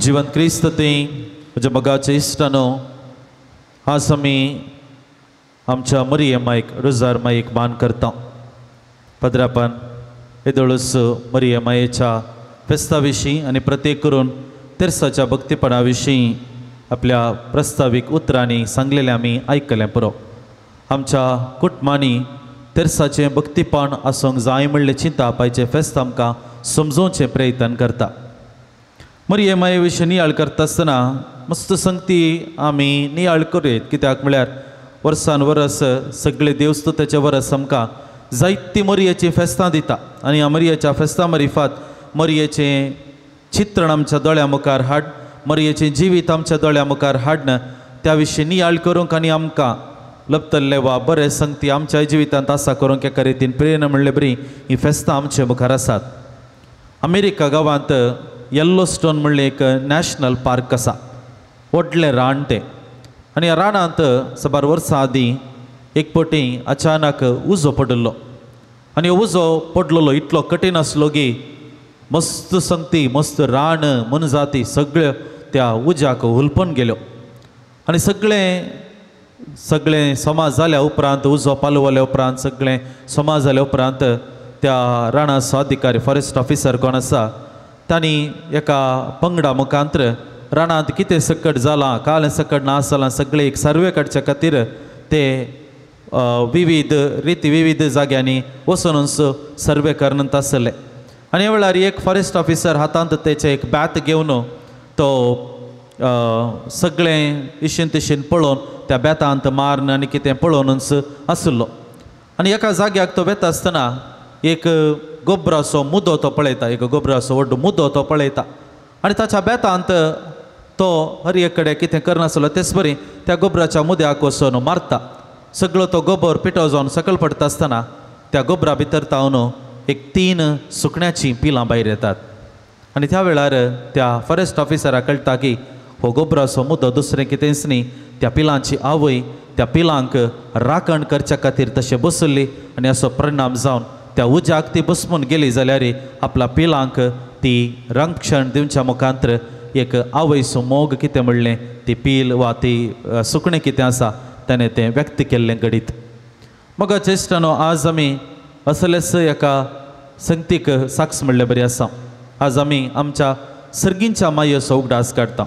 जिवंत क्रिस्त ते म्हज्या मगाचे इश्टानो आज आमी आमच्या मरिये मायक रोजार मायेक मान करता। पदरापान येदोळस मरिये मायेच्या फेस्ता विशीं आनी प्रत्येक करून तेर्साच्या भक्तीपणा विशीं आपल्या प्रस्तावीक उतरांनी सांगलेलें आमी आयकलें पुरो। आमच्या कुटुंबांनी तेर्साचें भक्तीपण आसूंक जाय म्हणलें चिंता पायचें फेस्त आमकां समजोवचें प्रयत्न करता। मरिये माये विशीं नियाळ करता आसतना मस्त संगती आमी नियाळ करूयेत, कित्याक म्हळ्यार वर्सान वरस सगळे देवस्तुताचे वरस आमकां जायती मरियेची फेस्तां दिता आनी ह्या मरियेच्या फेस्तां मरिफात मरियेचें चित्रण आमच्या दोळ्या मुखार हाड, मरियेचें जिवीत आमच्या दोळ्या मुखार हाडन त्या विशीं नियाळ करूंक आनी आमकां लपतल्ले वा बरे संगती आमच्या जिवितांत आसा करूंक एका रितीन प्रेरणा म्हणले बरी ही फेस्तां आमच्या मुखार आसात। अमेरिका गांवांत येल्लोस्टोन म्हणलें एक नॅशनल पार्क आसा, व्हडलें रान तें, आनी ह्या रानांत साबार वर्सां आदीं एक पटी अचानक उजो पडलो आनी उजो पडलेलो इतलो कठीण आसलो की मस्त संगती मस्त रान मनजाती सगळ्यो त्या उज्याक हुलपून गेल्यो आनी सगळें समाज जाल्या उपरांत उजो पालवल्या उपरांत सगळें समाज जाल्या उपरांत त्या राणाचो अधिकारी फॉरेस्ट ऑफिसर कोण आसा तांणी एका पंगडा मुखांतर रानांत कितें सकट जालां काल सकट ना जालां सगळें एक सर्वे काडच्या खातीर ते विविध विविध जाग्यांनी वचून सर्वे करत आसले। आनी ह्या वेळार एक फॉरेस्ट ऑफिसर हातांत तेचें एक बॅत घेवन तो सगळें इशीन तिशीन पळोवन त्या बेतांत मारन आनी कितें पळोवनच आसलो। आनी एका जाग्याक तो वेता आसतना एक गोब्राचो मुदो तो पळयता, एक गोब्राचो व्हड मुदो तो पळयता आनी ताच्या बेतांत तो हरये कडेन कितें करनासलो तेच बरी त्या गोब्राच्या मुद्याक वचून मारता। सगळो तो गोबर पिठो जावन सकयल पडटा आसतना त्या गोबरा भितर तावन एक 3 सुकण्याची पिलां भायर येतात आनी त्या वेळार त्या फॉरेस्ट ऑफिसराक कळटा की हो गोबराचो मुदो दुसरें कितेंच न्ही, त्या पिलांची आवय त्या पिलांक राखण करच्या खातीर तशें बसल्ली आनी असो परिणाम जावन त्या उज्याक ती बसपून गेली जाल्यार आपल्या पिलांक ती रक्षण दिवच्या मुखांतर एक आवयचो मोग कितें म्हणलें ती पील वा ती सुकणें कितें आसा ताणें तें व्यक्त केल्लें घडीत। मग चेश्टानो आज आमी असलेच एका संगतीक साक्ष म्हणलें बरी आसा। आज आमी आमच्या सर्गींच्या मायेचो उगडास काडटा।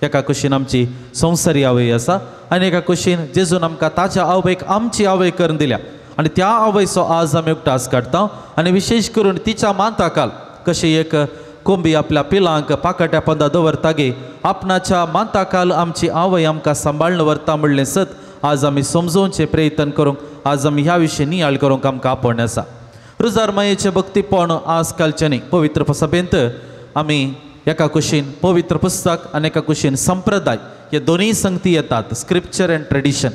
एका कुशीन आमची संवसारी आवय आसा आनी एका कुशीन जेजून आमकां ताच्या आवयक आमची आवय करून दिल्या आनी त्या आवयचो आज आमी उगडास काडटा आनी विशेश करून तिच्या मांताकाल कशी एक कोंबी आपल्या पिलांक पाकट्या पंदा दवरता गे आपणाच्या मांताकाल आमची आवय आमकां सांबाळून व्हरता म्हणलें सत आज आमी समजोवचें प्रयत्न करूंक आज आमी ह्या विशीं नियाळ करूंक आमकां आपण आसा। रोजार मायेचें भक्तीपण आज कालचें न्ही, पवित्र सभेंत आमी एका कुशीन पवित्र पुस्तक आनी एका कुशीन संप्रदाय हे दोनूय संगती येतात, स्क्रिप्चर एंड ट्रेडिशन।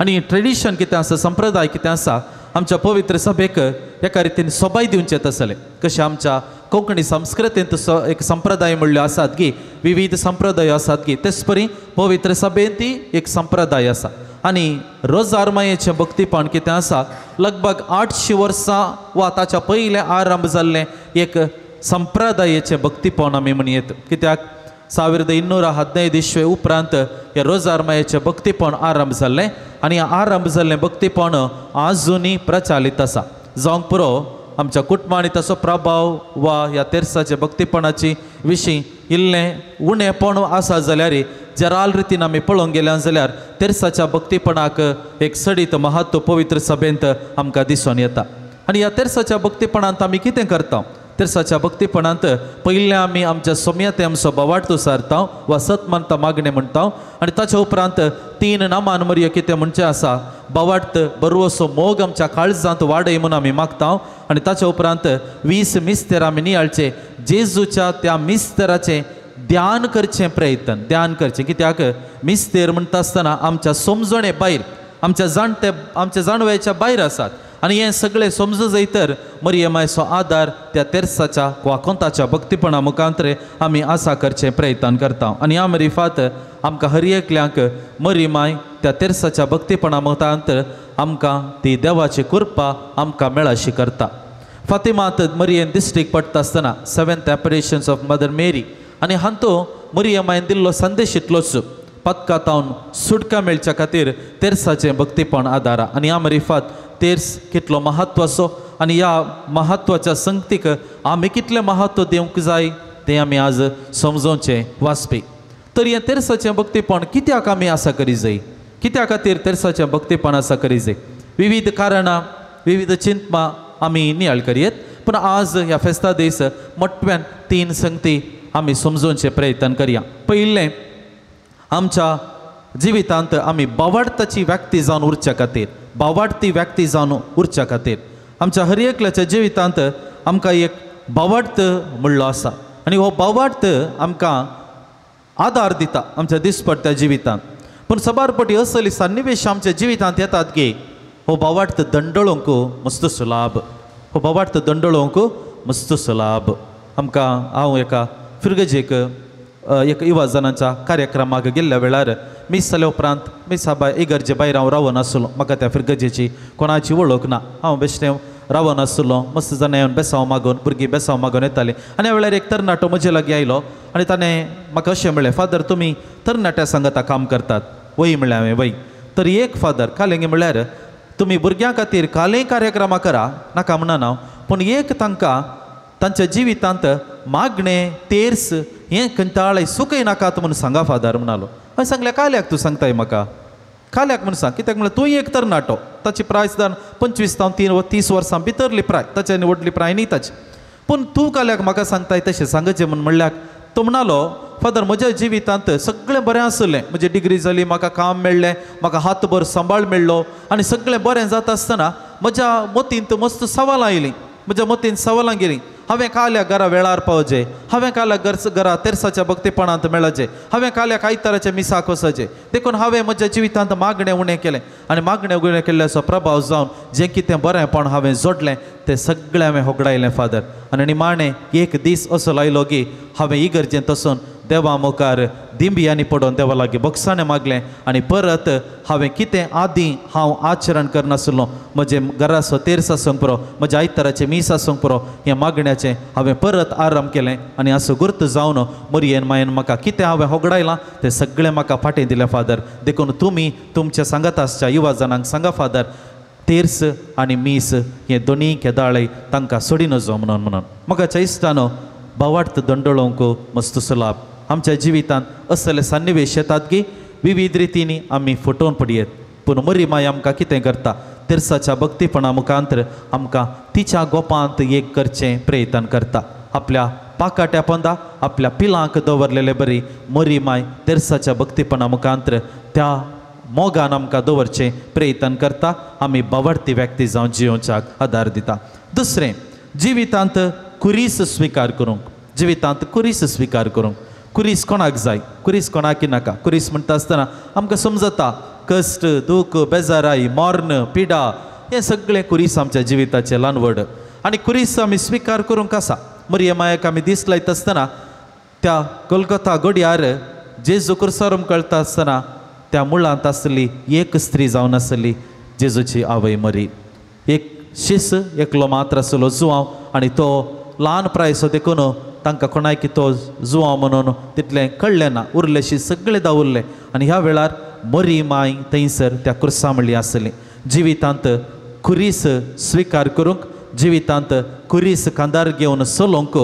आनी ट्रेडिशन कितें आसा संप्रदाय कितें आसा आमच्या पवित्र सभेक एका रितीन सोबाय दिवचें आसलें। कशें आमच्या कोंकणी संस्कृतींत एक संप्रदाय म्हणल्यो आसात की विविध संप्रदाय आसात की तेच परी पवित्र सभेंत एक संप्रदाय आसा। आनी रोजार मायेचें भक्तीपण कितें आसा लगभग 800 वर्सां वा ताच्या पयलें आरंभ जाल्लें एक संप्रदायाचें भक्तीपण आमी म्हणयेत, कित्याक 1215 उपरांत हे रोजार मायेचें भक्तीपण आरंभ जाल्लें आनी आरंभ जाल्लें भक्तीपण आजुनी प्रचालीत आसा। जावंक पुरो आमच्या कुटुंबांनी ताचो प्रभाव वा ह्या तेर्साच्या भक्तीपणाची विशीं इल्लें उणेंपण आसा जाल्यार जराल रितीन आमी पळोवंक गेल्या जाल्यार तेर्साच्या भक्तीपणाक एक सडीत महत्व पवित्र सभेंत आमकां दिसून येता। आनी ह्या तेर्साच्या भक्तीपणांत आमी कितें करता? तेर्साच्या भक्तीपणांत पयलें आमी आमच्या सोम्यते आमचो बोवाळ सारता वा सतमंत मागणें म्हणटा आनी ताच्या उपरांत 3 नामान मरियो कितें म्हणचें आसा बोवाळ बरोसो मोग आमच्या काळजांत वाडय म्हणून आमी मागता आनी ताच्या उपरांत 20 मिस्तेर आमी नियाळचे जेजूच्या त्या मिस्तेराचें ध्यान करचें कित्याक मिस्तेर म्हणटा आसतना आमच्या समजणे भायर आमच्या जाणव्याच्या भायर आसात आनी हें सगळें समजूं जायतर मरिये मायेचो आदार त्या तेर्साच्या वा कोंताच्या भक्तीपणा मुखांतर आमी आसा करचें प्रयत्न करता। आनी ह्या मरिफात आमकां हर एकल्यांक मरी माय त्या तेर्साच्या भक्तीपणा मुखांतर आमकां ती देवाची कृपा आमकां मेळाशी करता। फातिमांत मरियेन दिश्टीक पडटा आसतना 7th apparitions ऑफ मदर मेरी आनी हांतू मरियमायन दिल्लो संदेश इतलोच पत्कातावन सुटका मेळच्या खातीर तेर्साचें भक्तीपण आदारा आनी ह्या मरिफात तेर्स कितलो म्हत्वाचो आनी ह्या म्हत्वाच्या संगतीक आमी कितलें म्हत्व दिवंक जाय तें आमी आज समजोवचें वाचपी. तर हें तेर्साचें भक्तीपण कित्याक आमी आसा करी जाय, कित्या खातीर तेर्साचें भक्तीपण आसा करी जाय. विविध कारणां विविध चिंतमां आमी नियाळ करयेत, पूण आज ह्या फेस्ता दीस मोठ्यान 3 संगती आमी समजोवचे प्रयत्न करया. पयिल्लें, आमच्या जिवितांत आमी बावाडताची व्यक्ती जावन उरच्या खातीर, बावाडती व्यक्ती जावन उरच्या खातीर आमच्या हर एकल्याच्या जिवितांत आमकां एक बावाडत म्हणलो आसा आनी हो बावाडत आमकां आदार दिता आमच्या दिसपट्ट्या जिवितांत. पूण सबारपटी असली सन्निवेश आमच्या जिवितांत येतात की हो बावाडत दंडळोवंक मस्त सुलाभ, हो बावाडत दंडळोवंक मस्त सुलाभ. आमकां हांव एका फिरगजेक एक युवाजनांच्या कार्यक्रमाक गेल्ल्या वेळार मीस जाल्या उपरांत मीस इगर्जे भायर हांव रावून आसलो. म्हाका त्या फिरगजेची कोणाची वळख ना. हांव बेश्टें रावून आसलो. मस्त जाणा येवन बेसांव मागून भुरगीं बेसांव मागून येतालीं आनी ह्या वेळार एक तरणाटो म्हजे लागीं आयलो आनी ताणें म्हाका अशें म्हणलें, फादर तुमी तरणाट्या सांगाता काम करतात. वय म्हणलें हांवें, वय. तर एक फादर कालेंगे म्हणल्यार तुमी भुरग्यां खातीर कालें कार्यक्रमां करा, नाका म्हणना हांव, पूण एक तांकां तांच्या जिवितांत मागणें तेर्स हें कंटाळ्ळें सुखय नाकात म्हणून सांगा फादर म्हणालो. हांवें सांगलें काल्याक तूं सांगताय म्हाका, काल्याक म्हणून सांग. कित्याक म्हणल्यार तूं एक तर नाटो, ताची प्राय सुद्दां 25 ते 30 वर्सां भितरली प्राय, ताच्या आनी व्हडली प्राय न्ही ताची. पूण तूं काल्याक म्हाका सांगताय तशें सांगचें म्हणून म्हणल्याक तो म्हणालो, फादर म्हज्या जिवितांत सगळें बरें आसलें, म्हजी डिग्री जाली, म्हाका काम मेळ्ळें, म्हाका हातभर सांबाळ मेळ्ळो आनी सगळें बरें जाता आसतना म्हज्या मतींत मस्त सवालां आयलीं, म्हज्या मतींत सवालां गेलीं. हांवें काल्याक घरा वेळार पावचें, हांवें काल्याक घरा तेर्साच्या भक्तीपणांत मेळचें, हांवें काल्याक आयताराच्या मिसाक वचचें. देखून हांवें म्हज्या जिवितांत मागणें उणें केलें आनी मागणें उणें केल्ल्याचो प्रभाव जावन जें कितें बरेंपण हांवें जोडलें तें सगळें हांवें होगडायलें फादर. आनी निमाणें एक दीस असो लायलो की हांवें इगर्जेंत वचून देवा मुखार दिंबियांनी पडोवन देवा लागीं बक्षाणें मागलें आनी परत हांवें कितें आदीं हांव आचरण करनासलो म्हजें घराचो तेर्स आसूंक पुरो, म्हज्या आयताराचें मीस आसूंक पुरो, हें मागण्याचें हांवें परत आरंभ केलें. आनी असो गुर्त जावन मरियेन मायेन म्हाका कितें हांवें होगडायलां तें सगळें म्हाका फाटीं दिलें फादर. देखून तुमी तुमच्या सांगाताच्या युवा जाणांक सांगा फादर, तेर्स आनी मीस हे दोनीय केदाळे तांकां सोडी नजो म्हणून म्हाका इश्टानो बावाडत दंडळोवंक मस्त सुलाभ. आमच्या जिवितांत असले सन्निवेश येतात की विविध रितींनी आमी फटोवन पडयेत, पूण मरी माय आमकां कितें करता, तेर्साच्या भक्तीपणा मुखांतर आमकां तिच्या गोपांत एक करचें प्रयत्न करता. आपल्या पाकाट्या पंदा आपल्या पिलांक दवरलेले बरी मरी माय तेर्साच्या भक्तीपणा मुखांतर त्या मोगान आमकां दवरचें प्रयत्न करता. आमी बावाडती व्यक्ती जावन जियोवच्याक आदार दिता. दुसरें, जिवितांत कुरीस स्विकार करूंक, जिवितांत कुरीस स्विकार करूंक. कुरीस कोणाक जाय, कुरीस कोणाक नाका. कुरीस म्हणटा आसतना आमकां समजता कश्ट, दूख, बेजाराई, मोर्न, पिडा हें सगळें कुरीस आमच्या जिविताचें ल्हानवड आनी कुरीस आमी स्विकार करूंक आसा. मरियमायेक आमी दीस लायता आसतना त्या कोलकाता गोड्यार जेजू कुर्सारूम कळटा आसतना त्या मुळांत आसली एक स्त्री जावन आसली जेजूची आवय मरी. एक शिस एकलो मात्र आसलो जुवांव आनी तो ल्हान प्रायसो देखून तांकां कोणायकी तो जुवांव म्हणून तितलें कळ्ळें ना, उरलेशी सगळें दावरलें. आनी ह्या वेळार मरी माय थंयसर त्या कुर्सा म्हणली आसली. जिवितांत कुरीस स्विकार करूंक, जिवितांत कुरीस कांदार घेवन चलोवंक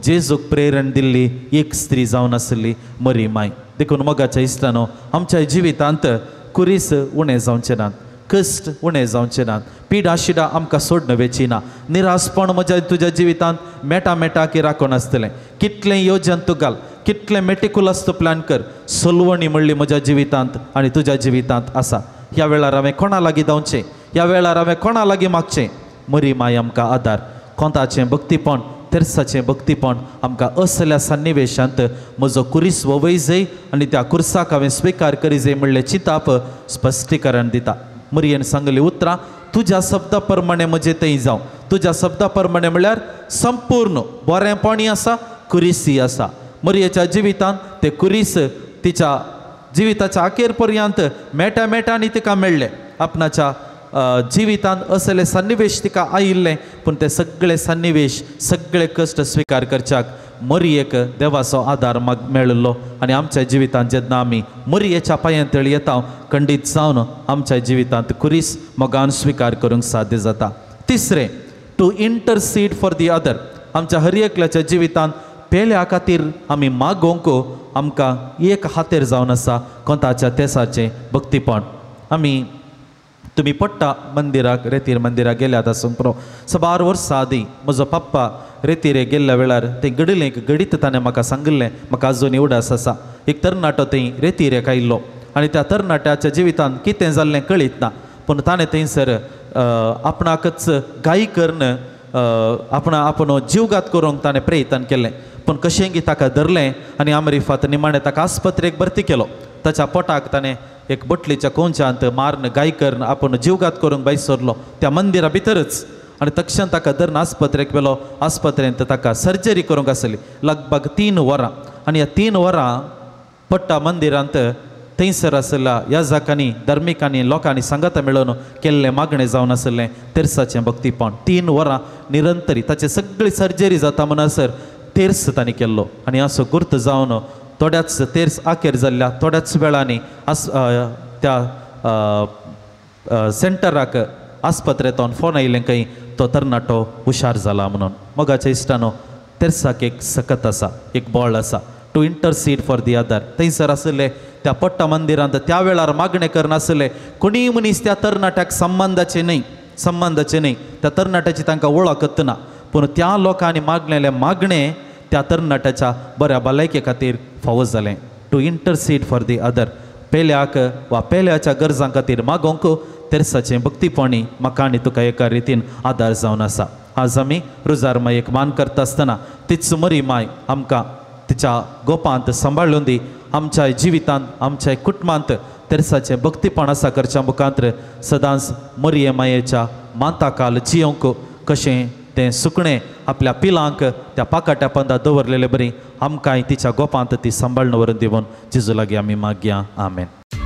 जेजूक प्रेरण दिल्ली एक स्त्री जावन आसली मरी माय. देखून मोगाच्या इश्टानो आमच्या जिवितांत कुरीस उणें जावचें नात, कश्ट उणें जावचें नात, पिडा शिडा आमकां सोडन वेची ना, निरासपण म्हज्या तुज्या जिवितांत मेटा की राखून आसतलें. कितलें योजन तूं घाल, कितलें मेटिकुलस तूं प्लॅन कर, सलवणी म्हणली म्हज्या जिवितांत आनी तुज्या जिवितांत आसा. ह्या वेळार हांवें कोणा लागीं धांवचें, ह्या वेळार हांवें कोणा लागीं मागचें. मरी माय आमकां आदार. कोंताचें भक्तीपण, तेर्साचें भक्तीपण आमकां असल्या सन्निवेशांत म्हजो कुरीस वोवय जाय आनी त्या कुर्साक हांवें स्विकार करी जाय म्हणलें चिंताप स्पश्टीकरण दिता. मरियेन सांगली उतरां तुज्या शब्दा प्रमाणे म्हजें थंय जावं. तुज्या शब्दा प्रमाणे म्हळ्यार संपूर्ण बरेंपणी आसा, कुरीसय आसा. मरियेच्या जिवितांत तें कुरीस तिच्या जिविताच्या अखेर पर्यंत मेटांनी तिका मेळ्ळें. आपणाच्या जिवितांत असले सन्निवेश तिका आयिल्ले, पूण ते सगळे सन्निवेश, सगळे कश्ट स्विकार करच्याक मरयेक देवाचो आदार मेळिल्लो आनी आमच्या जिवितांत जेन्ना आमी मरयेच्या पांयांतळी येता खंडीत जावन आमच्या जिवितांत खुरीस मोगान स्विकार करूंक साध्य जाता. तिसरें, to intercede for the other. आमच्या हर एकल्याच्या जिवितांत पेल्या खातीर आमी मागोवंक आमकां एक हातेर जावन आसा कोंताच्या तेसाचें भक्तीपण. आमी तुमी पडटा मंदिराक रेतीर मंदिराक गेल्यात आसूंक पुरो. 6 वर्सां आदीं म्हजो पप्पा रेतीरे गेल्ल्या वेळार ते गडिलेक गडीत ताणें म्हाका सांगिल्लें, म्हाका अजून उडास आसा. एक तरणाटो थंय रेतीरेक आयिल्लो आनी त्या तरणाट्याच्या जिवितांत कितें जाल्लें कळीत ना, पूण ताणें थंयसर आपणाकच गायी करून आपण जीवघात करूंक ताणें प्रयत्न केलें. पूण कशेंय ताका धरलें आनी आमरिफात निमाणें ताका आस्पत्रेक भरती केलो. ताच्या पोटाक ताणें एक बटलीच्या कोंचांत मारून गाय करून आपण जीवघात करूंक भायर सरलो त्या मंदिरा भितरच. आनी तक्षण ताका धरून आस्पत्रेक व्हेलो. आस्पत्रेंत ताका सर्जरी करूंक आसली लगभग 3 वरां. आनी ह्या 3 वरां पडटा मंदिरांत थंयसर आसल्या ह्या जाकांनी धर्मिकांनी लोकांनी सांगता मेळून केल्लें मागणें जावन आसलें तेर्साचें भक्तीपण. 3 वरां निरंतरी ताची सगळी सर्जरी जाता म्हणसर तेर्स तांणी केल्लो. आनी असो गुर्त जावन थोड्याच तेर्स आखेर जाल्ल्या थोड्याच वेळांनी त्या सेंटराक आस्पत्रेंतून फोन आयिल्लें खंय तो तरणाटो हुशार जाला म्हणून. मोगाच्या इश्टानो, तेर्साक एक सकत आसा, एक बळ आसा, to intercede for the other. थंयसर आसले त्या पट्टा मंदिरांत त्या वेळार मागणें करनासले कोणीय मनीस त्या तरणाट्याक संबंधाचे न्हय. त्या तरणाट्याची तांकां वळखत ना, पूण त्या लोकांनी मागलेले मागणें त्या तरणाट्याच्या बऱ्या भलायके खातीर फावो जालें. To intercede for the other. पेल्याक वा पेल्याच्या गरजां खातीर मागोवंक तेर्साचें भक्तीपणी म्हाका आनी तुका एका रितीन आदार जावन आसा. आज आमी रुजार मायेक मान करता आसतना तीच मरी माय आमकां तिच्या गोपांत सांबाळून दी. आमच्या जिवितांत आमच्या कुटुंबांत तेर्साचें भक्तीपण आसा करच्या मुखांत्र सदांच मरये मायेच्या मांताकाल जियोंक कशें तें सुकणें आपल्या पिलांक त्या पाकाट्या पंदा दवरलेलें बरी आमकांय तिच्या गोपांत ती सांबाळून व्हरून दिवन जेजू लागीं आमी मागया. आमेन.